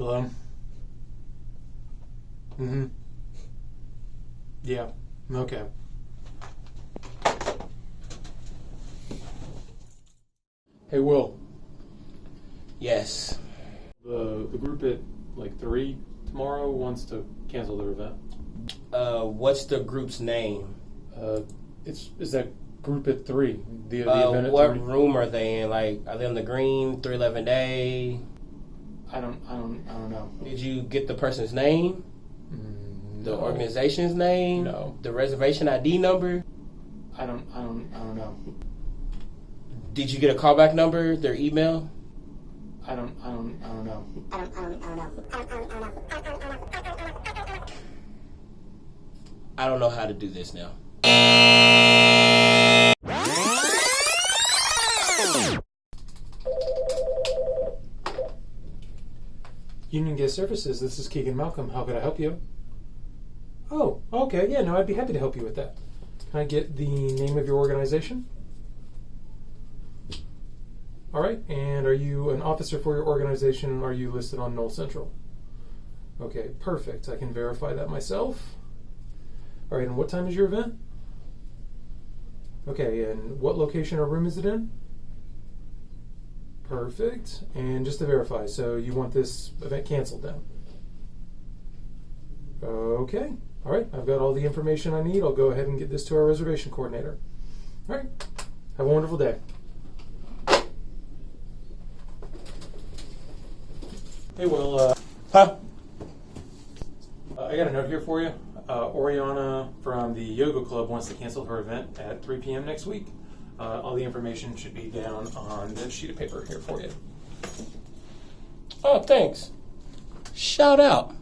Hello? Mm-hmm. Yeah. Okay. Hey, Will. Yes. The group at like 3 tomorrow wants to cancel their event. What's the group's name? Is that group at 3? The event at What 3? room are they in? Like, are they on the green, 311 day? I don't know. Did you get the person's name? The organization's name? No. The reservation ID number? I don't know. Did you get a callback number, their email? I don't know. I don't know how to do this now. Union Guest Services, this is Keegan Malcolm. How could I help you? Oh, okay. Yeah, no, I'd be happy to help you with that. Can I get the name of your organization? All right. And are you an officer for your organization? Are you listed on Knoll Central? Okay, perfect. I can verify that myself. All right, and what time is your event? Okay, and what location or room is it in? Perfect. And just to verify, so you want this event canceled then? Okay. All right, I've got all the information I need. I'll go ahead and get this to our reservation coordinator. All right. Have a wonderful day. Hey, Will. Huh? I got a note here for you. Oriana from the Yoga Club wants to cancel her event at 3 p.m. next week. All the information should be down on this sheet of paper here for you. Oh, thanks. Shout out.